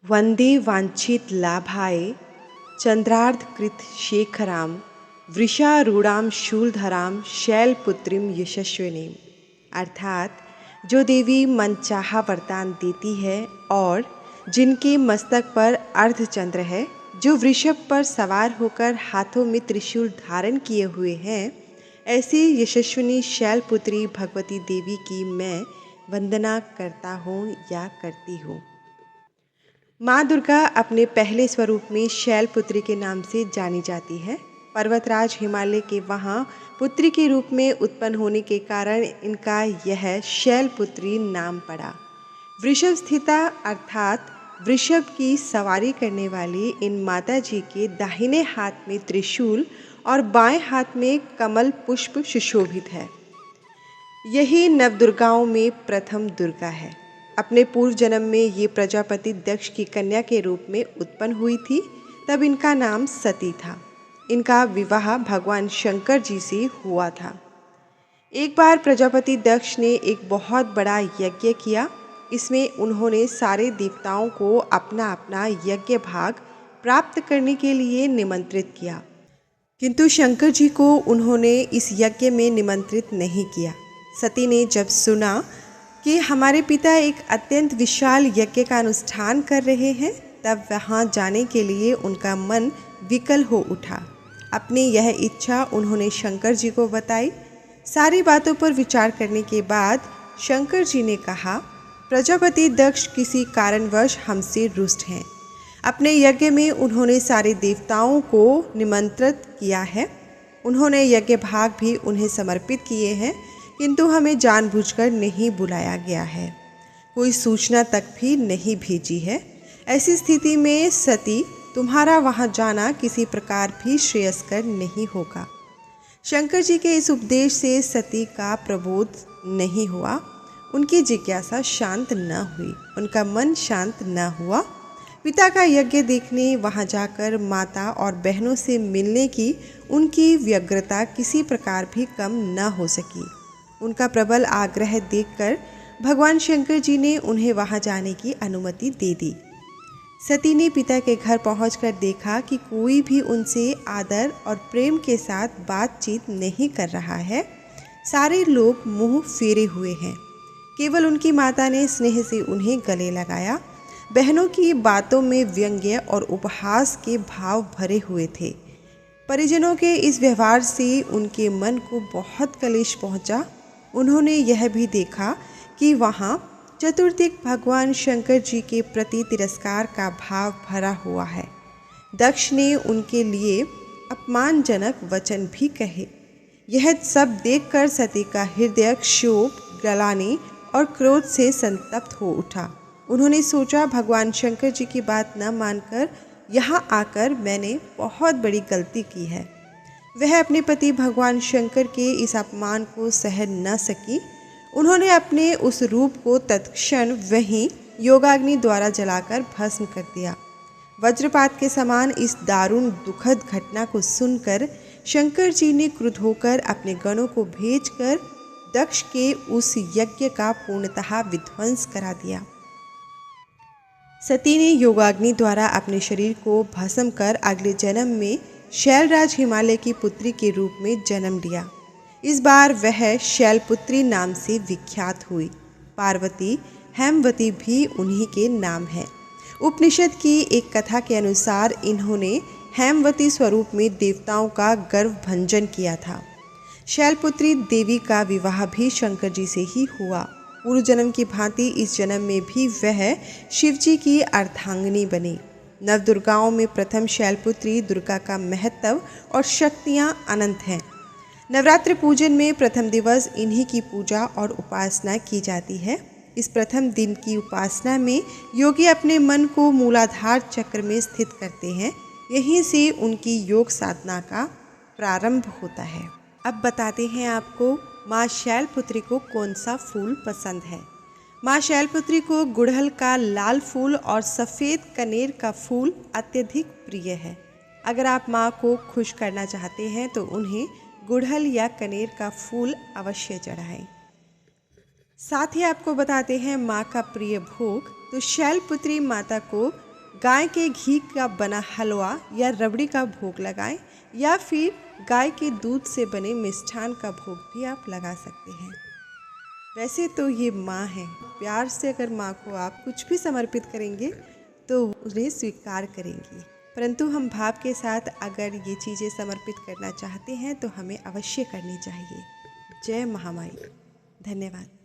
वंदे वांछित लाभाय चंद्रार्धकृत शेखराम वृषारूढ़ाम शूलधराम शैलपुत्रीम यशस्विनीम। अर्थात जो देवी मनचाहा वरदान देती है और जिनके मस्तक पर अर्धचंद्र है, जो वृषभ पर सवार होकर हाथों में त्रिशूल धारण किए हुए हैं, ऐसी यशस्विनी शैलपुत्री भगवती देवी की मैं वंदना करता हूँ या करती हूँ। माँ दुर्गा अपने पहले स्वरूप में शैलपुत्री के नाम से जानी जाती है। पर्वतराज हिमालय के वहाँ पुत्री के रूप में उत्पन्न होने के कारण इनका यह शैलपुत्री नाम पड़ा। वृषभ स्थिता अर्थात वृषभ की सवारी करने वाली इन माता जी के दाहिने हाथ में त्रिशूल और बाएं हाथ में कमल पुष्प सुशोभित है। यही नवदुर्गाओं में प्रथम दुर्गा है। अपने पूर्व जन्म में ये प्रजापति दक्ष की कन्या के रूप में उत्पन्न हुई थी, तब इनका नाम सती था। इनका विवाह भगवान शंकर जी से हुआ था। एक बार प्रजापति दक्ष ने एक बहुत बड़ा यज्ञ किया। इसमें उन्होंने सारे देवताओं को अपना अपना यज्ञ भाग प्राप्त करने के लिए निमंत्रित किया, किंतु शंकर जी को उन्होंने इस यज्ञ में निमंत्रित नहीं किया। सती ने जब सुना कि हमारे पिता एक अत्यंत विशाल यज्ञ का अनुष्ठान कर रहे हैं, तब वहाँ जाने के लिए उनका मन विकल हो उठा। अपनी यह इच्छा उन्होंने शंकर जी को बताई। सारी बातों पर विचार करने के बाद शंकर जी ने कहा, प्रजापति दक्ष किसी कारणवश हमसे रुष्ट हैं। अपने यज्ञ में उन्होंने सारे देवताओं को निमंत्रित किया है। उन्होंने यज्ञ भाग भी उन्हें समर्पित किए हैं, किंतु हमें जानबूझकर नहीं बुलाया गया है। कोई सूचना तक भी नहीं भेजी है। ऐसी स्थिति में सती तुम्हारा वहाँ जाना किसी प्रकार भी श्रेयस्कर नहीं होगा। शंकर जी के इस उपदेश से सती का प्रबोध नहीं हुआ। उनकी जिज्ञासा शांत न हुई, उनका मन शांत न हुआ। पिता का यज्ञ देखने वहाँ जाकर माता और बहनों से मिलने की उनकी व्यग्रता किसी प्रकार भी कम न हो सकी। उनका प्रबल आग्रह देखकर भगवान शंकर जी ने उन्हें वहां जाने की अनुमति दे दी। सती ने पिता के घर पहुंचकर देखा कि कोई भी उनसे आदर और प्रेम के साथ बातचीत नहीं कर रहा है। सारे लोग मुंह फेरे हुए हैं। केवल उनकी माता ने स्नेह से उन्हें गले लगाया। बहनों की बातों में व्यंग्य और उपहास के भाव भरे हुए थे। परिजनों के इस व्यवहार से उनके मन को बहुत कलेश पहुंचा। उन्होंने यह भी देखा कि वहाँ चतुर्दिक भगवान शंकर जी के प्रति तिरस्कार का भाव भरा हुआ है। दक्ष ने उनके लिए अपमानजनक वचन भी कहे। यह सब देखकर सती का हृदय क्षोभ, ग्लानि और क्रोध से संतप्त हो उठा। उन्होंने सोचा, भगवान शंकर जी की बात न मानकर यहाँ आकर मैंने बहुत बड़ी गलती की है। वह अपने पति भगवान शंकर के इस अपमान को सह न सकी। उन्होंने अपने उस रूप को तत्क्षण वहीं योगाग्नि द्वारा जलाकर भस्म कर दिया। वज्रपात के समान इस दारुण दुखद घटना को सुनकर शंकर जी ने क्रुद्ध होकर अपने गणों को भेजकर दक्ष के उस यज्ञ का पूर्णतः विध्वंस करा दिया। सती ने योगाग्नि द्वारा अपने शरीर को भस्म कर अगले जन्म में शैलराज हिमालय की पुत्री के रूप में जन्म लिया। इस बार वह शैलपुत्री नाम से विख्यात हुई। पार्वती, हेमवती भी उन्हीं के नाम है। उपनिषद की एक कथा के अनुसार इन्होंने हेमवती स्वरूप में देवताओं का गर्व भंजन किया था। शैलपुत्री देवी का विवाह भी शंकर जी से ही हुआ। पूर्व जन्म की भांति इस जन्म में भी वह शिवजी की अर्धांगिनी बनी। नवदुर्गाओं में प्रथम शैलपुत्री दुर्गा का महत्व और शक्तियाँ अनंत हैं। नवरात्रि पूजन में प्रथम दिवस इन्हीं की पूजा और उपासना की जाती है। इस प्रथम दिन की उपासना में योगी अपने मन को मूलाधार चक्र में स्थित करते हैं। यहीं से उनकी योग साधना का प्रारंभ होता है। अब बताते हैं आपको माँ शैलपुत्री को कौन सा फूल पसंद है। माँ शैलपुत्री को गुड़हल का लाल फूल और सफ़ेद कनेर का फूल अत्यधिक प्रिय है। अगर आप माँ को खुश करना चाहते हैं तो उन्हें गुड़हल या कनेर का फूल अवश्य चढ़ाएं। साथ ही आपको बताते हैं माँ का प्रिय भोग। तो शैलपुत्री माता को गाय के घी का बना हलवा या रबड़ी का भोग लगाएं, या फिर गाय के दूध से बने मिष्ठान का भोग भी आप लगा सकते हैं। वैसे तो ये माँ है, प्यार से अगर माँ को आप कुछ भी समर्पित करेंगे तो उन्हें स्वीकार करेंगी, परंतु हम भाव के साथ अगर ये चीज़ें समर्पित करना चाहते हैं तो हमें अवश्य करनी चाहिए। जय महामाई। धन्यवाद।